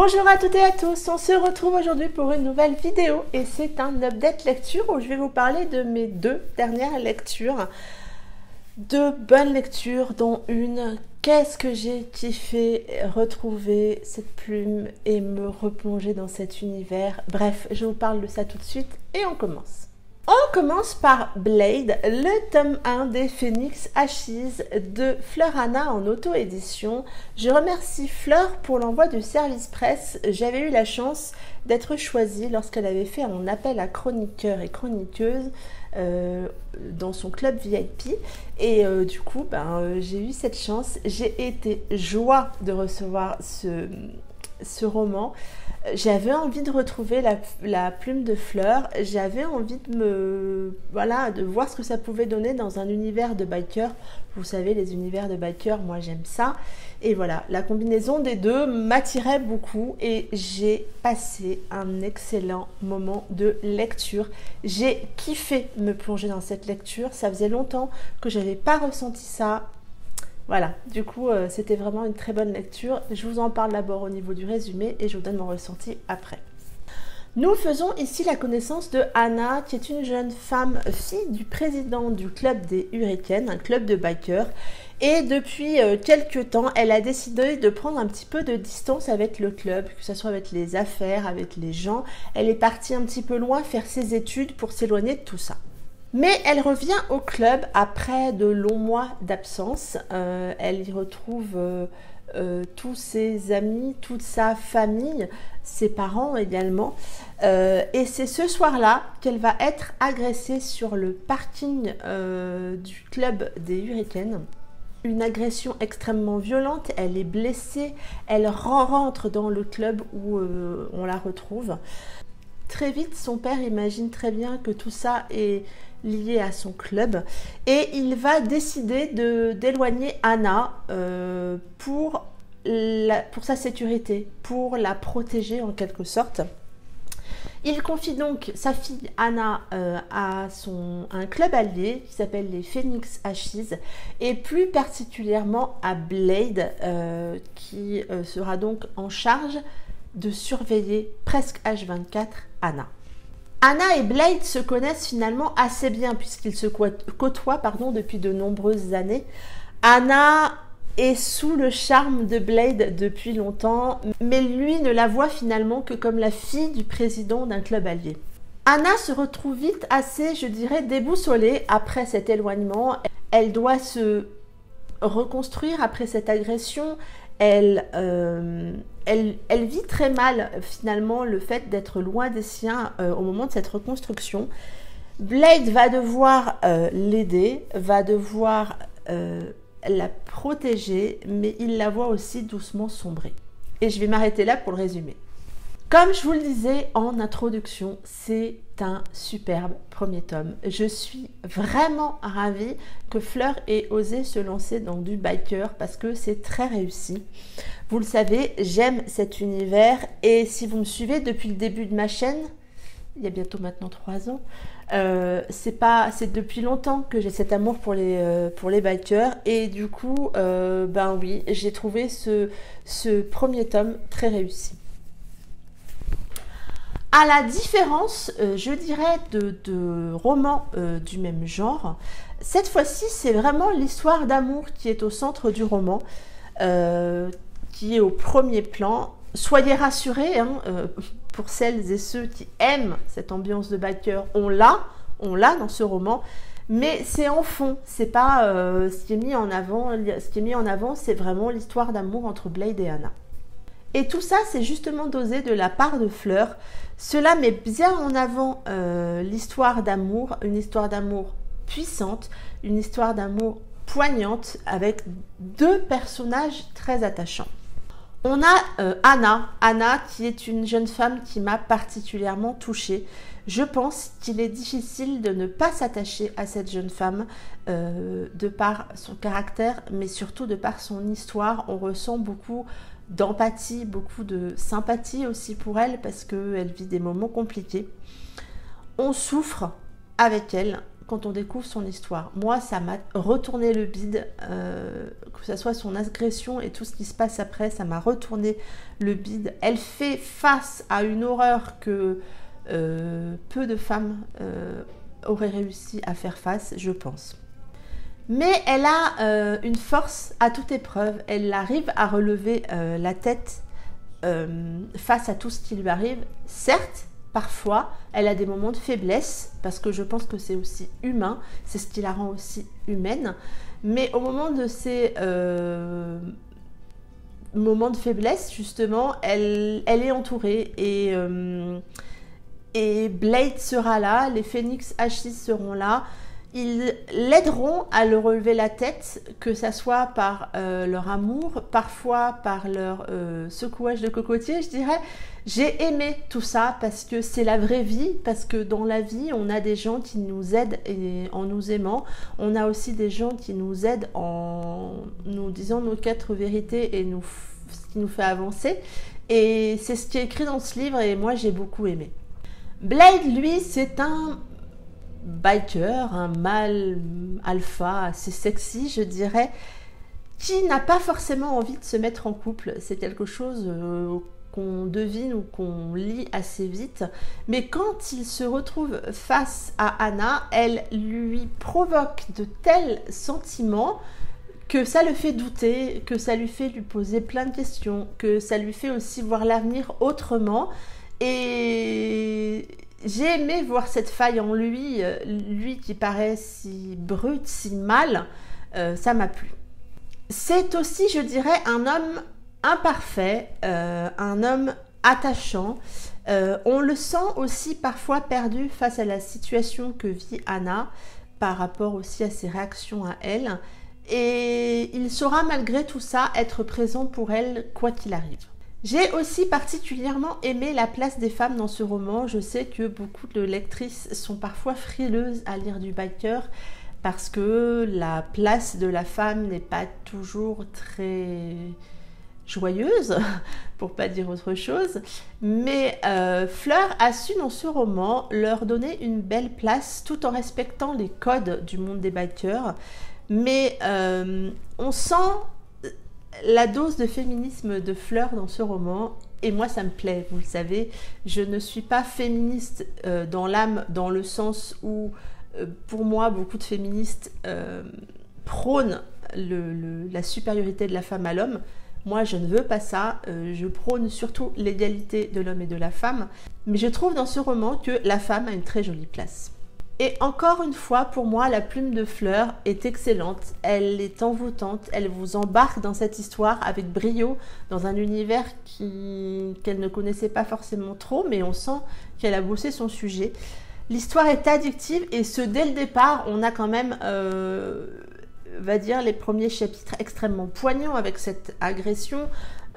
Bonjour à toutes et à tous, on se retrouve aujourd'hui pour une nouvelle vidéo et c'est un update lecture où je vais vous parler de mes deux dernières lectures. Deux bonnes lectures dont une, qu'est-ce que j'ai kiffé retrouver cette plume et me replonger dans cet univers. Bref, je vous parle de ça tout de suite et on commence. On commence par Blade, le tome 1 des Phoenix Ashes de Fleur Anna en auto-édition. Je remercie Fleur pour l'envoi du service presse. J'avais eu la chance d'être choisie lorsqu'elle avait fait un appel à chroniqueurs et chroniqueuses dans son club VIP. Et du coup, j'ai eu cette chance. J'ai été joie de recevoir ce roman. J'avais envie de retrouver la plume de Fleur, j'avais envie de voir ce que ça pouvait donner dans un univers de biker. Vous savez, les univers de biker, moi j'aime ça. Et voilà, la combinaison des deux m'attirait beaucoup et j'ai passé un excellent moment de lecture. J'ai kiffé me plonger dans cette lecture, ça faisait longtemps que je n'avais pas ressenti ça. Voilà, du coup, c'était vraiment une très bonne lecture. Je vous en parle d'abord au niveau du résumé et je vous donne mon ressenti après. Nous faisons ici la connaissance de Anna, qui est une jeune fille du président du club des Hurricanes, un club de bikers. Et depuis quelques temps, elle a décidé de prendre un petit peu de distance avec le club, que ce soit avec les affaires, avec les gens. Elle est partie un petit peu loin faire ses études pour s'éloigner de tout ça. Mais elle revient au club après de longs mois d'absence. Elle y retrouve tous ses amis, toute sa famille, ses parents également. Et c'est ce soir-là qu'elle va être agressée sur le parking du club des Hurricanes. Une agression extrêmement violente, elle est blessée, elle rentre dans le club où on la retrouve. Très vite, son père imagine très bien que tout ça est lié à son club et il va décider d'éloigner Anna pour sa sécurité, pour la protéger en quelque sorte. Il confie donc sa fille Anna à un club allié qui s'appelle les Phoenix Ashes et plus particulièrement à Blade qui sera donc en charge de surveiller presque H24 Anna. Anna et Blade se connaissent finalement assez bien puisqu'ils se côtoient depuis de nombreuses années. Anna est sous le charme de Blade depuis longtemps, mais lui ne la voit finalement que comme la fille du président d'un club allié. Anna se retrouve vite assez, je dirais, déboussolée après cet éloignement. Elle doit se reconstruire après cette agression. Elle vit très mal finalement le fait d'être loin des siens au moment de cette reconstruction. Blade va devoir l'aider, va devoir la protéger, mais il la voit aussi doucement sombrer. Et je vais m'arrêter là pour le résumer. Comme je vous le disais en introduction, c'est un superbe premier tome. Je suis vraiment ravie que Fleur ait osé se lancer dans du biker parce que c'est très réussi. Vous le savez, j'aime cet univers et si vous me suivez depuis le début de ma chaîne, il y a bientôt maintenant 3 ans, c'est depuis longtemps que j'ai cet amour pour les bikers et du coup, oui, j'ai trouvé ce premier tome très réussi. À la différence, je dirais, de romans du même genre, cette fois-ci, c'est vraiment l'histoire d'amour qui est au centre du roman, qui est au premier plan. Soyez rassurés, pour celles et ceux qui aiment cette ambiance de biker, on l'a dans ce roman, mais c'est en fond, c'est pas ce qui est mis en avant. Ce qui est mis en avant, c'est vraiment l'histoire d'amour entre Blade et Anna. Et tout ça, c'est justement dosé de la part de Fleur. Cela met bien en avant l'histoire d'amour, une histoire d'amour puissante, une histoire d'amour poignante avec deux personnages très attachants. On a Anna qui est une jeune femme qui m'a particulièrement touchée. Je pense qu'il est difficile de ne pas s'attacher à cette jeune femme de par son caractère, mais surtout de par son histoire. On ressent beaucoup d'empathie, beaucoup de sympathie aussi pour elle parce qu'elle vit des moments compliqués. On souffre avec elle quand on découvre son histoire. Moi, ça m'a retourné le bide, que ce soit son agression et tout ce qui se passe après, ça m'a retourné le bide. Elle fait face à une horreur que peu de femmes auraient réussi à faire face, je pense. Mais elle a une force à toute épreuve. Elle arrive à relever la tête face à tout ce qui lui arrive. Certes, parfois, elle a des moments de faiblesse, parce que je pense que c'est aussi humain, c'est ce qui la rend aussi humaine. Mais au moment de ces moments de faiblesse, justement, elle est entourée et Blade sera là, les Phoenix Ashes seront là. Ils l'aideront à le relever la tête, que ça soit par leur amour, parfois par leur secouage de cocotier, je dirais. J'ai aimé tout ça parce que c'est la vraie vie, parce que dans la vie, on a des gens qui nous aident en nous aimant. On a aussi des gens qui nous aident en nous disant nos 4 vérités et ce qui nous fait avancer. Et c'est ce qui est écrit dans ce livre et moi, j'ai beaucoup aimé. Blade, lui, c'est un biker, un mâle alpha assez sexy, je dirais, qui n'a pas forcément envie de se mettre en couple. C'est quelque chose qu'on devine ou qu'on lit assez vite. Mais quand il se retrouve face à Anna, elle lui provoque de tels sentiments que ça le fait douter, que ça lui fait lui poser plein de questions, que ça lui fait aussi voir l'avenir autrement. Et j'ai aimé voir cette faille en lui, lui qui paraît si brut, si mal, ça m'a plu. C'est aussi, je dirais, un homme imparfait, un homme attachant. On le sent aussi parfois perdu face à la situation que vit Anna, par rapport aussi à ses réactions à elle. Et il saura malgré tout ça être présent pour elle, quoi qu'il arrive. J'ai aussi particulièrement aimé la place des femmes dans ce roman. Je sais que beaucoup de lectrices sont parfois frileuses à lire du biker parce que la place de la femme n'est pas toujours très joyeuse, pour pas dire autre chose. Mais Fleur a su dans ce roman leur donner une belle place tout en respectant les codes du monde des bikers. Mais on sent la dose de féminisme de Fleur dans ce roman, et moi ça me plaît, vous le savez. Je ne suis pas féministe dans l'âme, dans le sens où pour moi beaucoup de féministes prônent la supériorité de la femme à l'homme. Moi je ne veux pas ça, je prône surtout l'égalité de l'homme et de la femme, mais je trouve dans ce roman que la femme a une très jolie place. Et encore une fois, pour moi, la plume de Fleur est excellente. Elle est envoûtante. Elle vous embarque dans cette histoire avec brio, dans un univers qu'elle ne connaissait pas forcément trop, mais on sent qu'elle a bossé son sujet. L'histoire est addictive et dès le départ, on a quand même, va dire, les premiers chapitres extrêmement poignants avec cette agression.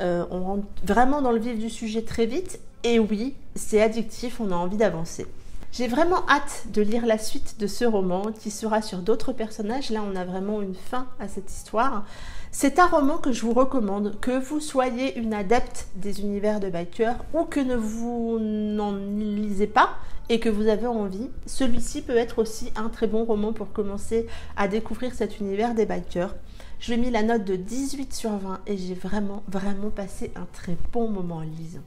On rentre vraiment dans le vif du sujet très vite. Et oui, c'est addictif, on a envie d'avancer. J'ai vraiment hâte de lire la suite de ce roman qui sera sur d'autres personnages. Là, on a vraiment une fin à cette histoire. C'est un roman que je vous recommande, que vous soyez une adepte des univers de bikers ou que vous n'en lisez pas et que vous avez envie. Celui-ci peut être aussi un très bon roman pour commencer à découvrir cet univers des bikers. Je lui ai mis la note de 18/20 et j'ai vraiment passé un très bon moment en le lisant.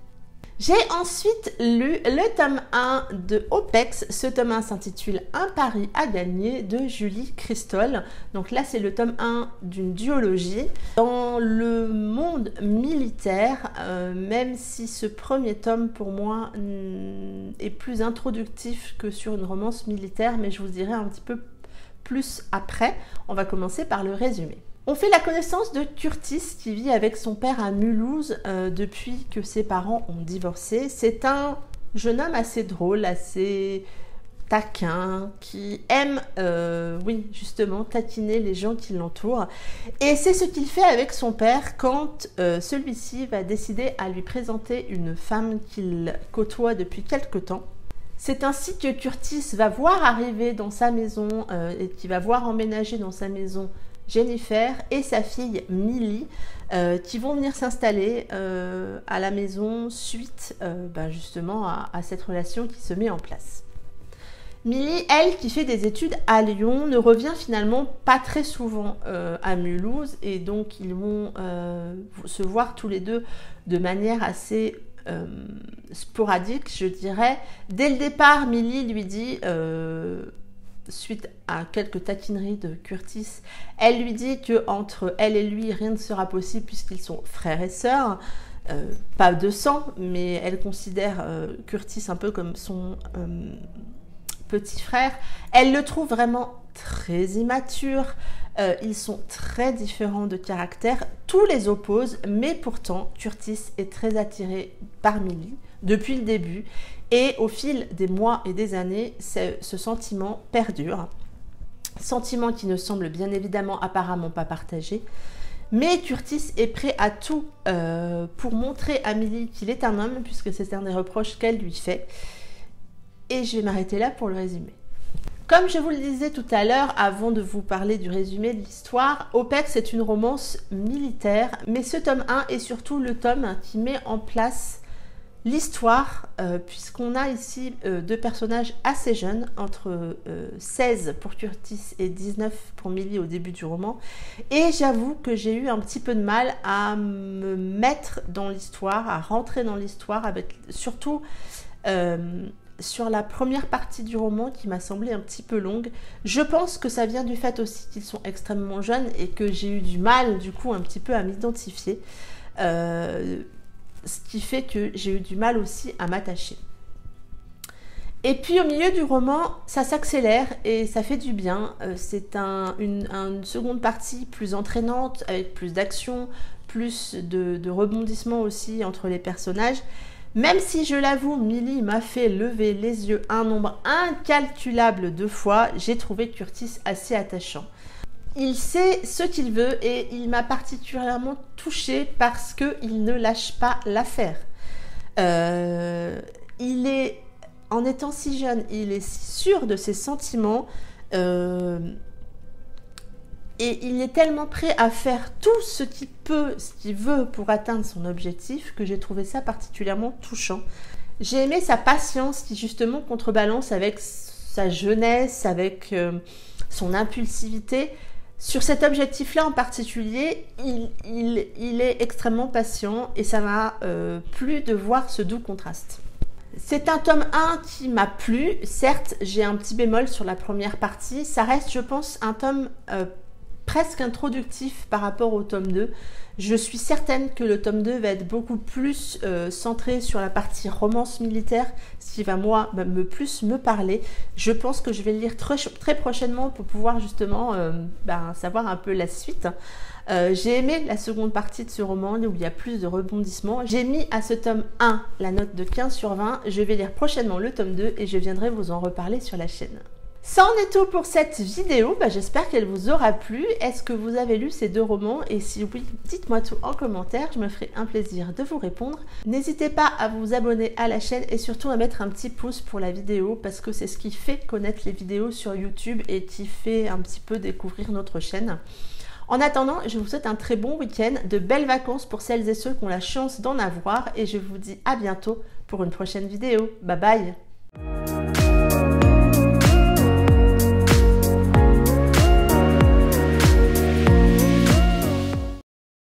J'ai ensuite lu le tome 1 de OPEX. Ce tome 1 s'intitule Un pari à gagner de Julie Christol. Donc là, c'est le tome 1 d'une duologie. Dans le monde militaire, même si ce premier tome, pour moi, est plus introductif que sur une romance militaire, mais je vous dirai un petit peu plus après. On va commencer par le résumé. On fait la connaissance de Curtis qui vit avec son père à Mulhouse depuis que ses parents ont divorcé. C'est un jeune homme assez drôle, assez taquin, qui aime, oui, justement, taquiner les gens qui l'entourent. Et c'est ce qu'il fait avec son père quand celui-ci va décider à lui présenter une femme qu'il côtoie depuis quelque temps. C'est ainsi que Curtis va voir arriver dans sa maison et qui va voir emménager dans sa maison Jennifer et sa fille Millie qui vont venir s'installer à la maison suite justement à cette relation qui se met en place. Milly, elle, qui fait des études à Lyon, ne revient finalement pas très souvent à Mulhouse et donc ils vont se voir tous les deux de manière assez sporadique, je dirais. Dès le départ, Milly lui dit, suite à quelques taquineries de Curtis, elle lui dit que entre elle et lui, rien ne sera possible puisqu'ils sont frères et sœurs. Pas de sang, mais elle considère Curtis un peu comme son petit frère. Elle le trouve vraiment très immature. Ils sont très différents de caractère. Tout les oppose, mais pourtant, Curtis est très attiré par Milly depuis le début. Et au fil des mois et des années, ce sentiment perdure. Sentiment qui ne semble bien évidemment apparemment pas partagé. Mais Curtis est prêt à tout pour montrer à Milly qu'il est un homme, puisque c'est un des reproches qu'elle lui fait. Et je vais m'arrêter là pour le résumé. Comme je vous le disais tout à l'heure, avant de vous parler du résumé de l'histoire, OPEX est une romance militaire, mais ce tome 1 est surtout le tome qui met en place l'histoire, puisqu'on a ici deux personnages assez jeunes, entre 16 pour Curtis et 19 pour Milly au début du roman. Et j'avoue que j'ai eu un petit peu de mal à me mettre dans l'histoire, à rentrer dans l'histoire, avec surtout sur la première partie du roman qui m'a semblé un petit peu longue. Je pense que ça vient du fait aussi qu'ils sont extrêmement jeunes et que j'ai eu du mal du coup un petit peu à m'identifier. Ce qui fait que j'ai eu du mal aussi à m'attacher. Et puis au milieu du roman, ça s'accélère et ça fait du bien. C'est une seconde partie plus entraînante, avec plus d'action, plus de rebondissements aussi entre les personnages. Même si, je l'avoue, Milly m'a fait lever les yeux un nombre incalculable de fois, j'ai trouvé Curtis assez attachant. Il sait ce qu'il veut et il m'a particulièrement touchée parce qu'il ne lâche pas l'affaire. Il est, en étant si jeune, il est si sûr de ses sentiments et il est tellement prêt à faire tout ce qu'il peut, ce qu'il veut pour atteindre son objectif que j'ai trouvé ça particulièrement touchant. J'ai aimé sa patience qui justement contrebalance avec sa jeunesse, avec son impulsivité. Sur cet objectif-là en particulier, il est extrêmement patient et ça m'a plu de voir ce doux contraste. C'est un tome 1 qui m'a plu. Certes, j'ai un petit bémol sur la première partie. Ça reste, je pense, un tome presque introductif par rapport au tome 2. Je suis certaine que le tome 2 va être beaucoup plus centré sur la partie romance militaire, ce qui va moi plus me parler. Je pense que je vais le lire très prochainement pour pouvoir justement savoir un peu la suite. J'ai aimé la seconde partie de ce roman où il y a plus de rebondissements. J'ai mis à ce tome 1 la note de 15/20. Je vais lire prochainement le tome 2 et je viendrai vous en reparler sur la chaîne. Ça en est tout pour cette vidéo, j'espère qu'elle vous aura plu. Est-ce que vous avez lu ces deux romans? Et si oui, dites-moi tout en commentaire, je me ferai un plaisir de vous répondre. N'hésitez pas à vous abonner à la chaîne et surtout à mettre un petit pouce pour la vidéo parce que c'est ce qui fait connaître les vidéos sur YouTube et qui fait un petit peu découvrir notre chaîne. En attendant, je vous souhaite un très bon week-end, de belles vacances pour celles et ceux qui ont la chance d'en avoir et je vous dis à bientôt pour une prochaine vidéo. Bye bye!